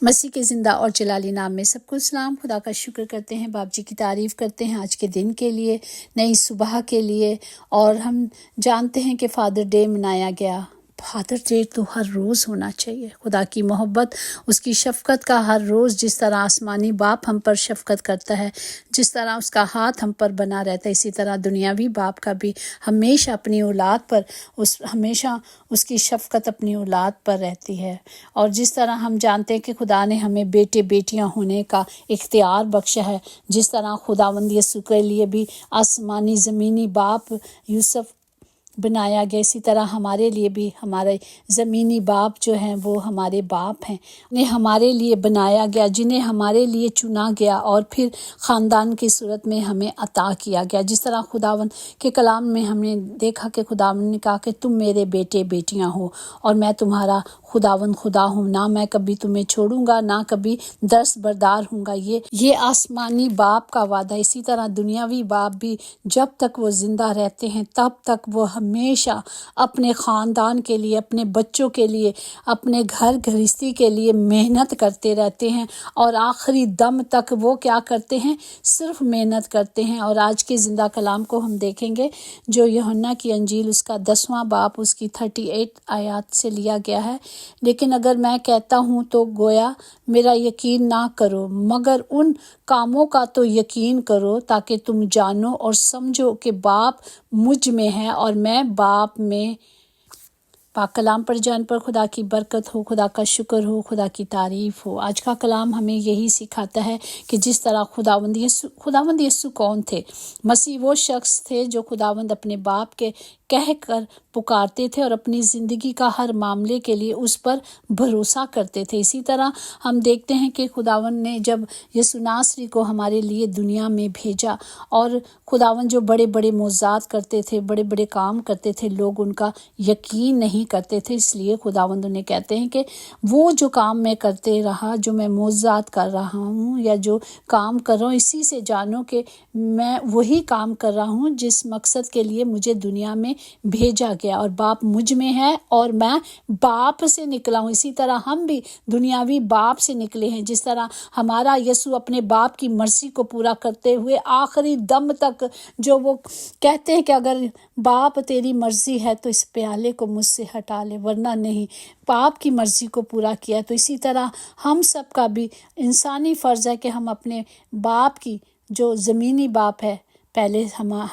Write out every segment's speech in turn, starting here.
مسیح کے زندہ اور جلالی نام میں سب کو سلام۔ خدا کا شکر کرتے ہیں، باپ جی کی تعریف کرتے ہیں آج کے دن کے لیے، نئی صبح کے لیے۔ اور ہم جانتے ہیں کہ فادر ڈے منایا گیا۔ فادر ڈے تو ہر روز ہونا چاہیے۔ خدا کی محبت، اس کی شفقت کا ہر روز، جس طرح آسمانی باپ ہم پر شفقت کرتا ہے، جس طرح اس کا ہاتھ ہم پر بنا رہتا ہے، اسی طرح دنیاوی باپ کا بھی ہمیشہ اپنی اولاد پر ہمیشہ اس کی شفقت اپنی اولاد پر رہتی ہے۔ اور جس طرح ہم جانتے ہیں کہ خدا نے ہمیں بیٹے بیٹیاں ہونے کا اختیار بخشا ہے، جس طرح خداوند یسوع کے لیے بھی آسمانی زمینی باپ یوسف بنایا گیا، اسی طرح ہمارے لیے بھی ہمارے زمینی باپ جو ہیں وہ ہمارے باپ ہیں، انہیں ہمارے لیے بنایا گیا، جنہیں ہمارے لیے چنا گیا اور پھر خاندان کی صورت میں ہمیں عطا کیا گیا۔ جس طرح خداوند کے کلام میں ہم نے دیکھا کہ خداوند نے کہا کہ تم میرے بیٹے بیٹیاں ہو اور میں تمہارا خداوند خدا ہوں، نہ میں کبھی تمہیں چھوڑوں گا، نہ کبھی دستبردار ہوں گا۔ یہ آسمانی باپ کا وعدہ۔ اسی طرح دنیاوی باپ بھی جب تک وہ زندہ رہتے ہیں تب تک وہ ہمیشہ اپنے خاندان کے لیے، اپنے بچوں کے لیے، اپنے گھر گھرستی کے لیے محنت کرتے رہتے ہیں، اور آخری دم تک وہ کیا کرتے ہیں؟ صرف محنت کرتے ہیں۔ اور آج کے زندہ کلام کو ہم دیکھیں گے جو یوحنا کی انجیل اس کا 10واں باب اس کی 38 آیات سے لیا گیا ہے۔ لیکن اگر میں کہتا ہوں تو گویا میرا یقین نہ کرو، مگر ان کاموں کا تو یقین کرو تاکہ تم جانو اور سمجھو کہ باپ مجھ میں ہے اور میں باپ میں۔ پاک کلام پر جان پر خدا کی برکت ہو، خدا کا شکر ہو، خدا کی تعریف ہو۔ آج کا کلام ہمیں یہی سکھاتا ہے کہ جس طرح خداوند یسوع کون تھے؟ مسیح وہ شخص تھے جو خداوند اپنے باپ کے کہہ کر پکارتے تھے اور اپنی زندگی کا ہر معاملے کے لیے اس پر بھروسہ کرتے تھے۔ اسی طرح ہم دیکھتے ہیں کہ خداوند نے جب یسوع ناصری کو ہمارے لیے دنیا میں بھیجا، اور خداوند جو بڑے بڑے معجزات کرتے تھے، بڑے بڑے کام کرتے تھے، لوگ ان کا یقین نہیں کرتے تھے۔ اس لیے خداوند انہیں کہتے ہیں کہ وہ جو کام میں کرتے رہا، جو میں معجزات کر رہا ہوں یا جو کام کر رہا ہوں، اسی سے جانو کہ میں وہی کام کر رہا ہوں جس مقصد کے لیے مجھے دنیا میں بھیجا گیا، اور باپ مجھ میں ہے اور میں باپ سے نکلا ہوں۔ اسی طرح ہم بھی دنیاوی باپ سے نکلے ہیں، جس طرح ہمارا یسوع اپنے باپ کی مرضی کو پورا کرتے ہوئے آخری دم تک جو وہ کہتے ہیں کہ اگر باپ تیری مرضی ہے تو اس پیالے کو مجھ سے ہٹا لے، ورنہ نہیں، باپ کی مرضی کو پورا کیا۔ تو اسی طرح ہم سب کا بھی انسانی فرض ہے کہ ہم اپنے باپ کی جو زمینی باپ ہے، پہلے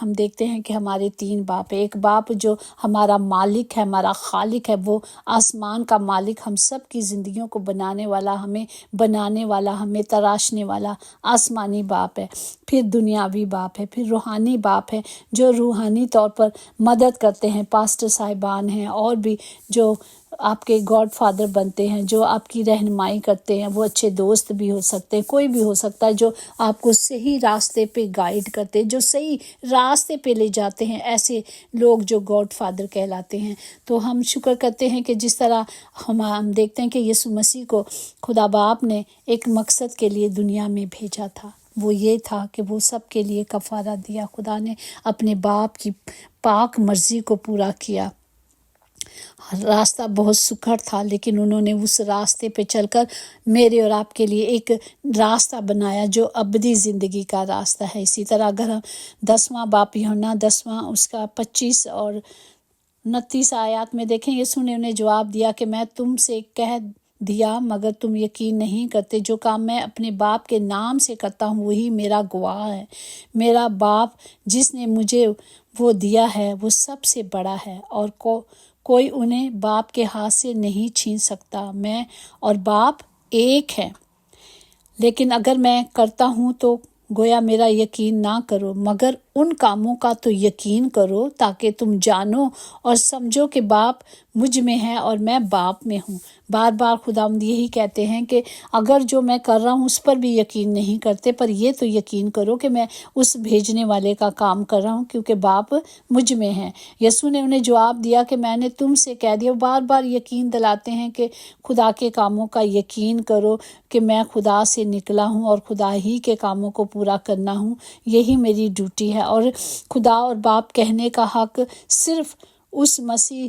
ہم دیکھتے ہیں کہ ہمارے 3 باپ ہیں۔ ایک باپ جو ہمارا مالک ہے، ہمارا خالق ہے، وہ آسمان کا مالک، ہم سب کی زندگیوں کو بنانے والا، ہمیں تراشنے والا آسمانی باپ ہے۔ پھر دنیاوی باپ ہے، پھر روحانی باپ ہے جو روحانی طور پر مدد کرتے ہیں، پاسٹر صاحبان ہیں، اور بھی جو آپ کے گاڈ فادر بنتے ہیں، جو آپ کی رہنمائی کرتے ہیں۔ وہ اچھے دوست بھی ہو سکتے ہیں، کوئی بھی ہو سکتا ہے جو آپ کو صحیح راستے پہ گائیڈ کرتے ہیں، جو صحیح راستے پہ لے جاتے ہیں، ایسے لوگ جو گاڈ فادر کہلاتے ہیں۔ تو ہم شکر کرتے ہیں کہ جس طرح ہم دیکھتے ہیں کہ یسوع مسیح کو خدا باپ نے ایک مقصد کے لیے دنیا میں بھیجا تھا، وہ یہ تھا کہ وہ سب کے لیے کفارہ دیا۔ خدا نے اپنے باپ کی پاک مرضی کو پورا کیا۔ راستہ بہت سکھڑ تھا، لیکن انہوں نے اس راستے پہ چل کر میرے اور آپ کے لیے ایک راستہ بنایا جو ابدی زندگی کا راستہ ہے۔ اسی طرح اگر ہم 10واں باب یوحنا 10واں اس کا 25 اور 29 آیات میں دیکھیں، یسوع نے انہیں جواب دیا کہ میں تم سے کہہ دیا مگر تم یقین نہیں کرتے، جو کام میں اپنے باپ کے نام سے کرتا ہوں وہی میرا گواہ ہے۔ میرا باپ جس نے مجھے وہ دیا ہے وہ سب سے بڑا ہے، اور کوئی انہیں باپ کے ہاتھ سے نہیں چھین سکتا۔ میں اور باپ ایک ہیں۔ لیکن اگر میں کرتا ہوں تو گویا میرا یقین نہ کرو، مگر ان کاموں کا تو یقین کرو تاکہ تم جانو اور سمجھو کہ باپ مجھ میں ہے اور میں باپ میں ہوں۔ بار بار خداوند یہی کہتے ہیں کہ اگر جو میں کر رہا ہوں اس پر بھی یقین نہیں کرتے، پر یہ تو یقین کرو کہ میں اس بھیجنے والے کا کام کر رہا ہوں، کیونکہ باپ مجھ میں ہے۔ یسوع نے انہیں جواب دیا کہ میں نے تم سے کہہ دیا۔ بار بار یقین دلاتے ہیں کہ خدا کے کاموں کا یقین کرو کہ میں خدا سے نکلا ہوں اور خدا ہی کے کاموں کو پورا کرنا ہوں، یہی میری ڈیوٹی ہے۔ اور خدا اور باپ کہنے کا حق صرف اس مسیح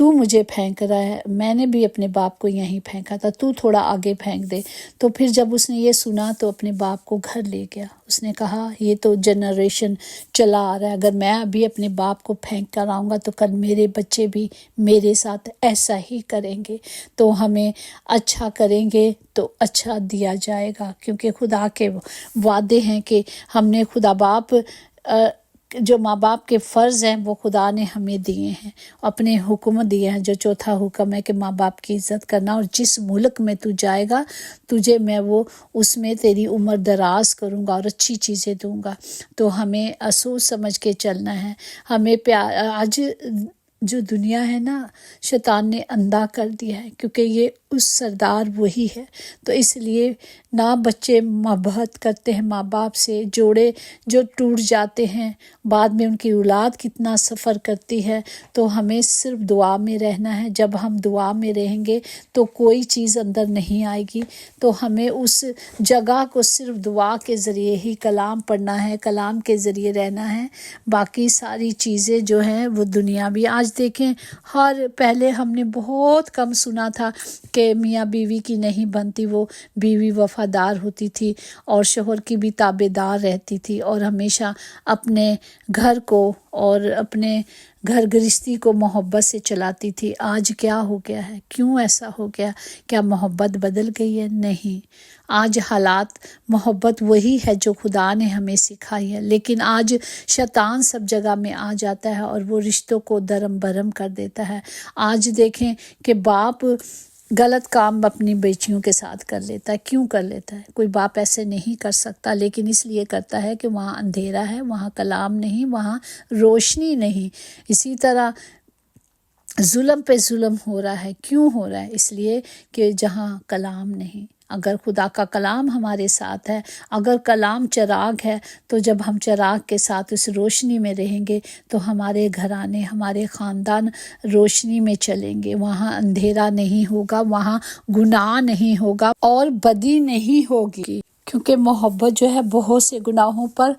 تو مجھے پھینک رہا ہے، میں نے بھی اپنے باپ کو یہیں پھینکا تھا، تو تھوڑا آگے پھینک دے۔ تو پھر جب اس نے یہ سنا تو اپنے باپ کو گھر لے گیا۔ اس نے کہا یہ تو جنریشن چلا آ رہا ہے، اگر میں ابھی اپنے باپ کو پھینک کر آؤں گا تو کل میرے بچے بھی میرے ساتھ ایسا ہی کریں گے، تو ہمیں اچھا کریں گے تو اچھا دیا جائے گا، کیونکہ خدا کے وعدے ہیں کہ ہم نے خدا باپ جو ماں باپ کے فرض ہیں وہ خدا نے ہمیں دیے ہیں، اپنے حکم دیے ہیں۔ جو چوتھا حکم ہے کہ ماں باپ کی عزت کرنا، اور جس ملک میں تو جائے گا تجھے میں وہ اس میں تیری عمر دراز کروں گا اور اچھی چیزیں دوں گا۔ تو ہمیں سوچ سمجھ کے چلنا ہے۔ ہمیں آج جو دنیا ہے نا، شیطان نے اندھا کر دیا ہے، کیونکہ یہ اس سردار وہی ہے۔ تو اس لیے نہ بچے محبت کرتے ہیں ماں باپ سے، جوڑے جو ٹوٹ جاتے ہیں، بعد میں ان کی اولاد کتنا سفر کرتی ہے۔ تو ہمیں صرف دعا میں رہنا ہے۔ جب ہم دعا میں رہیں گے تو کوئی چیز اندر نہیں آئے گی، تو ہمیں اس جگہ کو صرف دعا کے ذریعے ہی، کلام پڑھنا ہے، کلام کے ذریعے رہنا ہے۔ باقی ساری چیزیں جو ہیں وہ دنیاوی، آج دیکھیں پہلے ہم نے بہت کم سنا تھا کہ میاں بیوی کی نہیں بنتی، وہ بیوی وفادار ہوتی تھی اور شوہر کی بھی تابع دار رہتی تھی، اور ہمیشہ اپنے گھر کو اور اپنے گھر گرہستی کو محبت سے چلاتی تھی۔ آج کیا ہو گیا ہے؟ کیوں ایسا ہو گیا؟ کیا محبت بدل گئی ہے؟ نہیں، آج حالات، محبت وہی ہے جو خدا نے ہمیں سکھائی ہے، لیکن آج شیطان سب جگہ میں آ جاتا ہے اور وہ رشتوں کو درم برم کر دیتا ہے۔ آج دیکھیں کہ باپ غلط کام اپنی بیٹیوں کے ساتھ کر لیتا ہے۔ کیوں کر لیتا ہے؟ کوئی باپ ایسے نہیں کر سکتا، لیکن اس لیے کرتا ہے کہ وہاں اندھیرا ہے، وہاں کلام نہیں، وہاں روشنی نہیں۔ اسی طرح ظلم پہ ظلم ہو رہا ہے۔ کیوں ہو رہا ہے؟ اس لیے کہ جہاں کلام نہیں۔ اگر خدا کا کلام ہمارے ساتھ ہے، اگر کلام چراغ ہے، تو جب ہم چراغ کے ساتھ اس روشنی میں رہیں گے تو ہمارے گھرانے، ہمارے خاندان روشنی میں چلیں گے۔ وہاں اندھیرا نہیں ہوگا، وہاں گناہ نہیں ہوگا اور بدی نہیں ہوگی، کیونکہ محبت جو ہے بہت سے گناہوں پر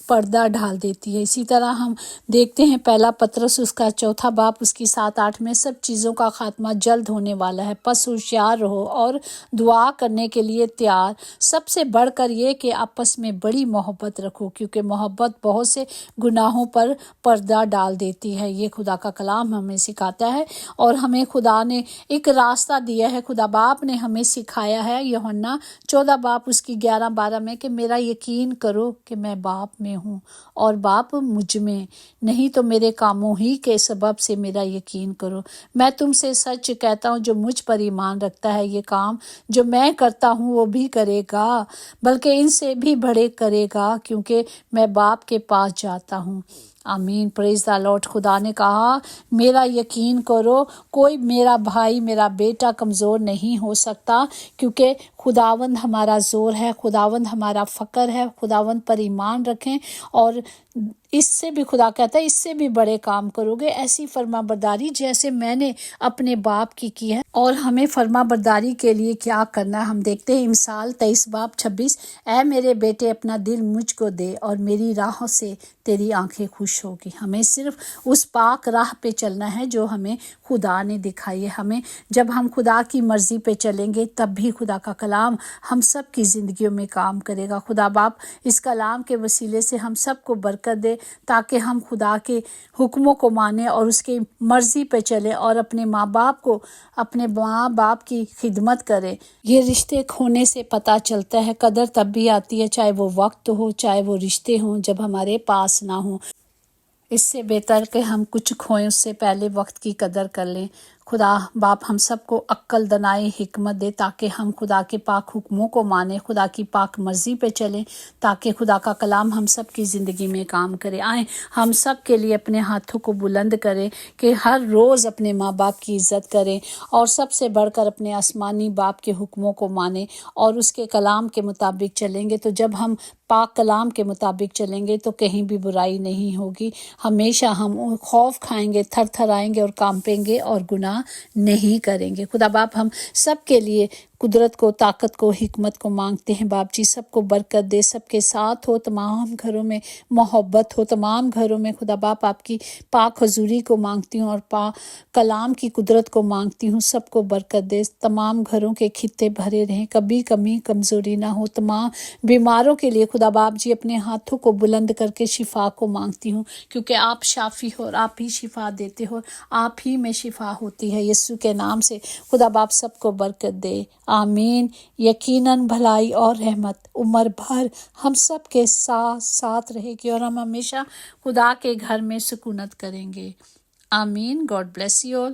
پردہ ڈال دیتی ہے۔ اسی طرح ہم دیکھتے ہیں پہلا پطرس اس کا 4 باب اس کی 7-8 میں، سب چیزوں کا خاتمہ جلد ہونے والا ہے، پس ہوشیار رہو اور دعا کرنے کے لیے تیار، سب سے بڑھ کر یہ کہ آپس میں بڑی محبت رکھو، کیونکہ محبت بہت سے گناہوں پر پردہ ڈال دیتی ہے۔ یہ خدا کا کلام ہمیں سکھاتا ہے، اور ہمیں خدا نے ایک راستہ دیا ہے، خدا باپ نے ہمیں سکھایا ہے۔ یوحنا 14 باب اس کی 11-12 میں کہ میرا یقین کرو کہ میں باپ میں ہوں اور باپ مجھ میں، نہیں تو میرے کاموں ہی کے سبب سے میرا یقین کرو۔ میں تم سے سچ کہتا ہوں، جو مجھ پر ایمان رکھتا ہے یہ کام جو میں کرتا ہوں وہ بھی کرے گا، بلکہ ان سے بھی بڑے کرے گا، کیونکہ میں باپ کے پاس جاتا ہوں۔ آمین، پریز دی لارڈ۔ خدا نے کہا میرا یقین کرو، کوئی میرا بھائی، میرا بیٹا کمزور نہیں ہو سکتا، کیونکہ خداوند ہمارا زور ہے، خداوند ہمارا فخر ہے۔ خداوند پر ایمان رکھیں، اور اس سے بھی، خدا کہتا ہے اس سے بھی بڑے کام کرو گے، ایسی فرما برداری جیسے میں نے اپنے باپ کی ہے۔ اور ہمیں فرما برداری کے لیے کیا کرنا ہے؟ ہم دیکھتے ہیں امثال 23 باب 26، اے میرے بیٹے اپنا دل مجھ کو دے اور میری راہوں سے تیری آنکھیں خوش ہوگی۔ ہمیں صرف اس پاک راہ پہ چلنا ہے جو ہمیں خدا نے دکھائی ہے۔ ہمیں جب ہم خدا کی مرضی پہ چلیں گے تب بھی خدا کا کلام ہم سب کی زندگیوں میں کام کرے گا۔ خدا باپ اس کلام کے وسیلے سے ہم سب کو برکت دے، تاکہ ہم خدا کے حکموں کو مانیں اور اس کی مرضی پہ چلیں، اور اپنے ماں باپ کی خدمت کریں۔ یہ رشتے کھونے سے پتہ چلتا ہے، قدر تب بھی آتی ہے، چاہے وہ وقت ہو، چاہے وہ رشتے ہوں، جب ہمارے پاس نہ ہوں۔ اس سے بہتر کہ ہم کچھ کھوئیں، اس سے پہلے وقت کی قدر کر لیں۔ خدا باپ ہم سب کو عقل، دانائی، حکمت دے، تاکہ ہم خدا کے پاک حکموں کو مانیں، خدا کی پاک مرضی پہ چلیں، تاکہ خدا کا کلام ہم سب کی زندگی میں کام کرے۔ آئیں ہم سب کے لیے اپنے ہاتھوں کو بلند کریں کہ ہر روز اپنے ماں باپ کی عزت کریں، اور سب سے بڑھ کر اپنے آسمانی باپ کے حکموں کو مانیں اور اس کے کلام کے مطابق چلیں گے۔ تو جب ہم پاک کلام کے مطابق چلیں گے تو کہیں بھی برائی نہیں ہوگی، ہمیشہ ہم خوف کھائیں گے، تھر تھر آئیں گے اور کانپیں گے اور گناہ نہیں کریں گے۔ خدا باپ ہم سب کے لیے قدرت کو، طاقت کو، حکمت کو مانگتے ہیں باپ جی۔ سب کو برکت دے، سب کے ساتھ ہو، تمام گھروں میں محبت ہو، تمام گھروں میں خدا باپ آپ کی پاک حضوری کو مانگتی ہوں اور کلام کی قدرت کو مانگتی ہوں۔ سب کو برکت دے، تمام گھروں کے خطے بھرے رہیں، کبھی کمی کمزوری نہ ہو۔ تمام بیماروں کے لیے خدا باپ جی اپنے ہاتھوں کو بلند کر کے شفا کو مانگتی ہوں، کیونکہ آپ شافی ہو اور آپ ہی شفا دیتے ہو، آپ ہی میں شفا ہوتی ہے۔ یسوع کے نام سے خدا باپ سب کو برکت دے، آمین۔ یقیناً بھلائی اور رحمت عمر بھر ہم سب کے ساتھ رہے گی اور ہم ہمیشہ خدا کے گھر میں سکونت کریں گے، آمین۔ God bless you all.